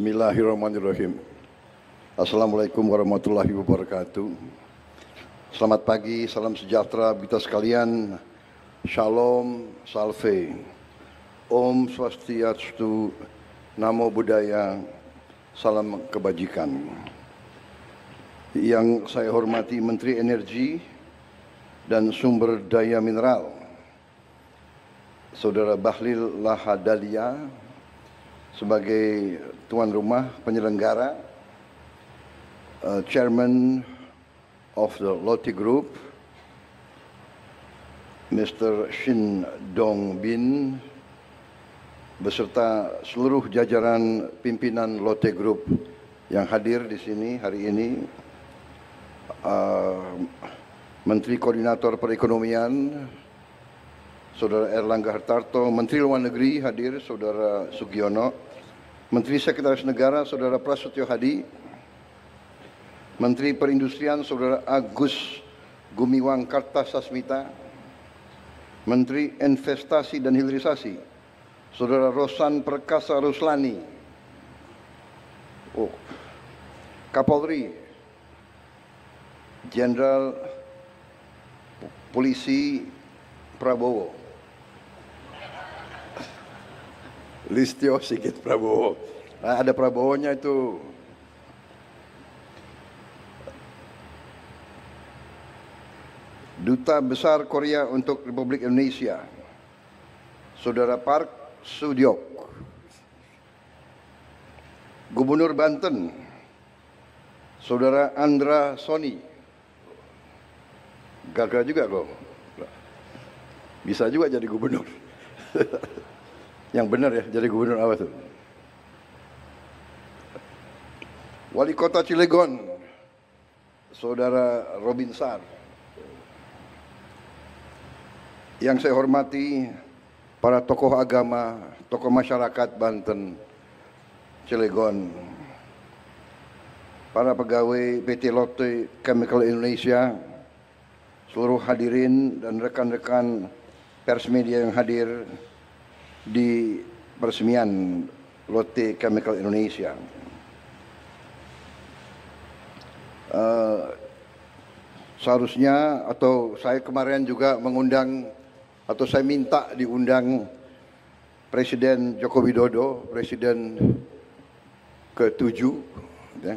Bismillahirrahmanirrahim. Assalamualaikum warahmatullahi wabarakatuh. Selamat pagi, salam sejahtera kita sekalian. Shalom, salve. Om Swastiastu, Namo Buddhaya, salam kebajikan. Yang saya hormati Menteri Energi dan Sumber Daya Mineral, Saudara Bahlil Lahadalia, sebagai tuan rumah penyelenggara, Chairman of the Lotte Group, Mr. Shin Dong Bin, beserta seluruh jajaran pimpinan Lotte Group yang hadir di sini hari ini, Menteri Koordinator Perekonomian, Saudara Erlangga Hartarto, Menteri Luar Negeri hadir, Saudara Sugiono, Menteri Sekretaris Negara, Saudara Prasetyo Hadi, Menteri Perindustrian, Saudara Agus Gumiwang Kartasasmita, Menteri Investasi dan Hilirisasi, Saudara Rosan Perkasa Ruslani, Kapolri, Jenderal Polisi Prabowo, Listio Sigit Prabowo. Nah, ada Prabowo-nya itu. Duta Besar Korea untuk Republik Indonesia, Saudara Park Sudyok. Gubernur Banten, Saudara Andra Soni. Gagal juga kok. Bisa juga jadi gubernur. Yang benar ya, jadi gubernur apa tuh? Wali Kota Cilegon, Saudara Robin Sar. Yang saya hormati para tokoh agama, tokoh masyarakat Banten, Cilegon, para pegawai PT Lotte Chemical Indonesia, seluruh hadirin dan rekan-rekan pers media yang hadir di peresmian Lotte Chemical Indonesia. Seharusnya atau saya kemarin juga mengundang atau saya minta diundang Presiden Joko Widodo, Presiden ke-7, ya.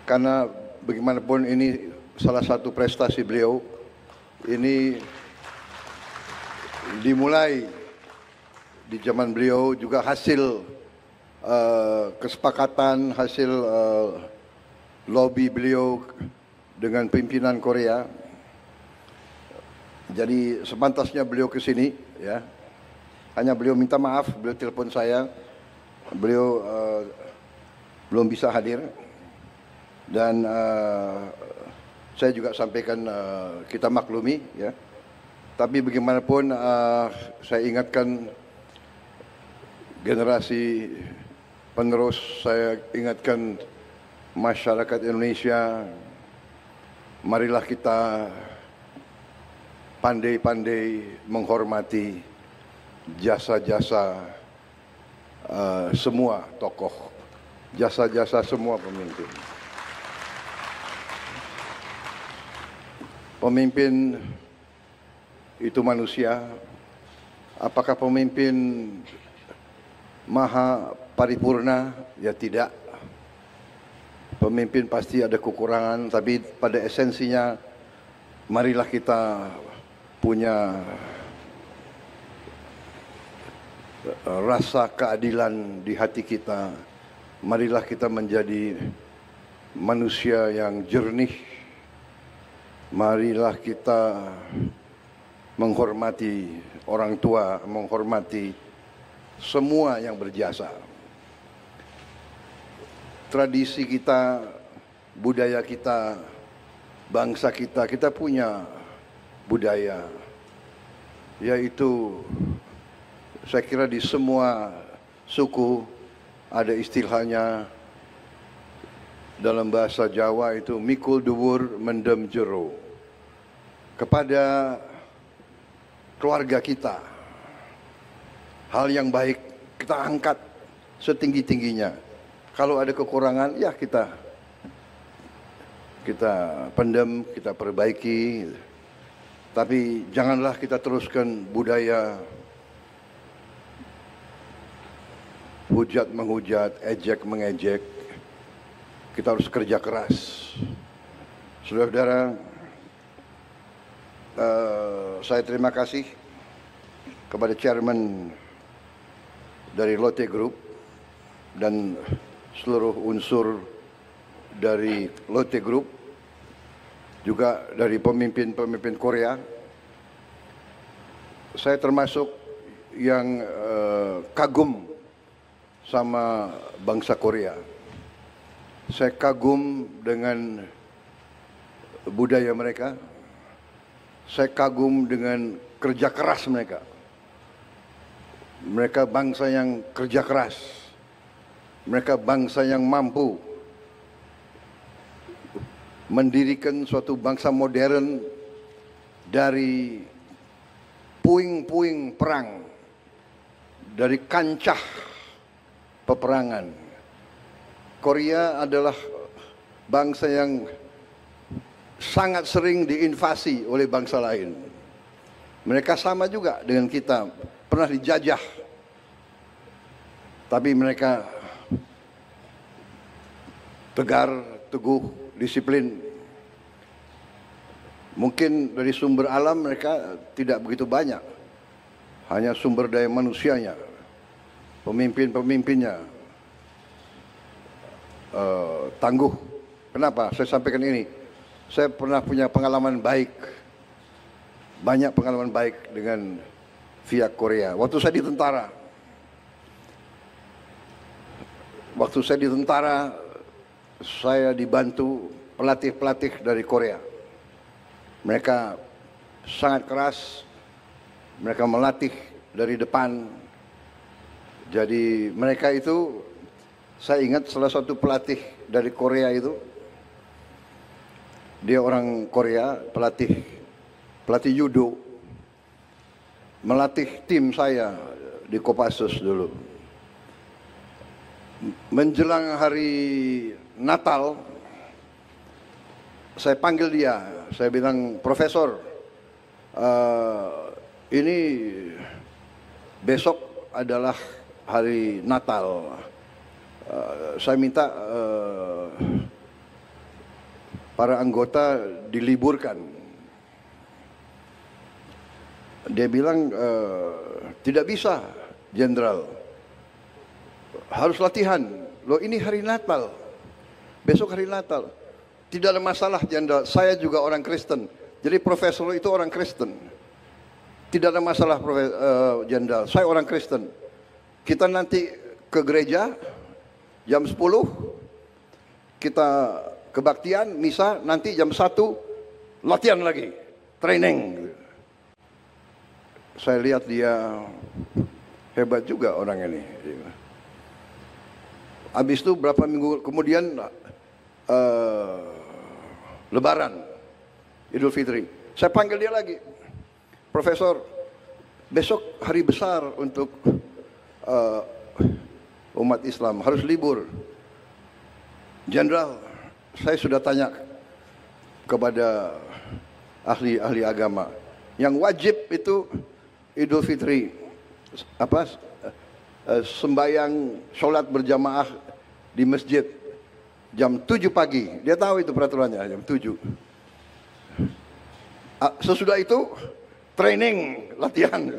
Karena bagaimanapun ini salah satu prestasi beliau, ini dimulai di zaman beliau, juga hasil kesepakatan, hasil lobby beliau dengan pimpinan Korea. Jadi sepantasnya beliau ke sini, ya. Hanya beliau minta maaf, beliau telepon saya, beliau belum bisa hadir, dan saya juga sampaikan kita maklumi, ya. Tapi bagaimanapun saya ingatkan generasi penerus, saya ingatkan masyarakat Indonesia, marilah kita pandai-pandai menghormati jasa-jasa semua tokoh, jasa-jasa semua pemimpin. Pemimpin itu manusia. Apakah pemimpin maha paripurna? Ya tidak. Pemimpin pasti ada kekurangan, tapi pada esensinya marilah kita punya rasa keadilan di hati kita. Marilah kita menjadi manusia yang jernih. Marilah kita menghormati orang tua, menghormati semua yang berjasa. Tradisi kita, budaya kita, bangsa kita, kita punya budaya, yaitu saya kira di semua suku ada istilahnya, dalam bahasa Jawa itu mikul dhuwur mendem jero. Kepada keluarga kita, hal yang baik kita angkat setinggi-tingginya. Kalau ada kekurangan, ya kita pendam, kita perbaiki. Tapi janganlah kita teruskan budaya hujat menghujat, ejek mengejek. Kita harus kerja keras. Saudara-saudara, saya terima kasih kepada chairman dari Lotte Group dan seluruh unsur dari Lotte Group, juga dari pemimpin-pemimpin Korea. Saya termasuk yang kagum sama bangsa Korea. Saya kagum dengan budaya mereka. Saya kagum dengan kerja keras mereka. Mereka bangsa yang kerja keras. Mereka bangsa yang mampu mendirikan suatu bangsa modern dari puing-puing perang, dari kancah peperangan. Korea adalah bangsa yang sangat sering diinvasi oleh bangsa lain. Mereka sama juga dengan kita, pernah dijajah. Tapi mereka tegar, teguh, disiplin. Mungkin dari sumber alam mereka tidak begitu banyak, hanya sumber daya manusianya, pemimpin-pemimpinnya tangguh. Kenapa saya sampaikan ini? Saya pernah punya pengalaman baik, banyak pengalaman baik dengan pihak Korea. Waktu saya di tentara, saya dibantu pelatih-pelatih dari Korea. Mereka sangat keras, mereka melatih dari depan. Jadi mereka itu, saya ingat salah satu pelatih dari Korea itu, dia orang Korea, pelatih judo, melatih tim saya di Kopassus dulu. Menjelang hari Natal, saya panggil dia, saya bilang, Profesor, ini besok adalah hari Natal. Saya minta para anggota diliburkan. Dia bilang, tidak bisa, Jenderal. Harus latihan. Loh, ini hari Natal. Besok hari Natal. Tidak ada masalah, Jenderal. Saya juga orang Kristen. Jadi profesor itu orang Kristen. Tidak ada masalah, Jenderal. Saya orang Kristen. Kita nanti ke gereja jam 10. Kita kebaktian, misa, nanti jam 1 latihan lagi. Training. Saya lihat dia hebat juga orang ini. Habis itu berapa minggu kemudian Lebaran, Idul Fitri. Saya panggil dia lagi. Profesor, besok hari besar untuk umat Islam, harus libur. Jenderal, saya sudah tanya kepada ahli agama. Yang wajib itu Idul Fitri, sembahyang sholat berjamaah di masjid jam 7 pagi. Dia tahu itu peraturannya, jam 7. Sesudah itu training, latihan.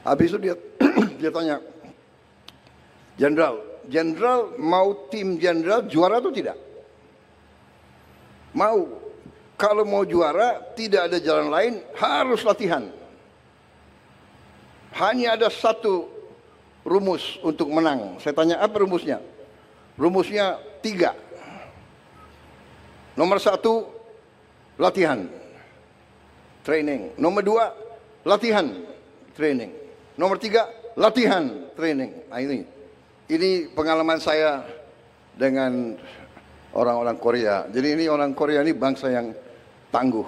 Habis itu dia tanya, Jenderal mau tim Jenderal juara atau tidak? Mau. Kalau mau juara tidak ada jalan lain, harus latihan. Hanya ada satu rumus untuk menang. Saya tanya, apa rumusnya? Rumusnya 3. Nomor 1, latihan, training. Nomor 2, latihan, training. Nomor 3, latihan, training. Nah, ini pengalaman saya dengan orang-orang Korea. Jadi ini orang Korea ini bangsa yang tangguh.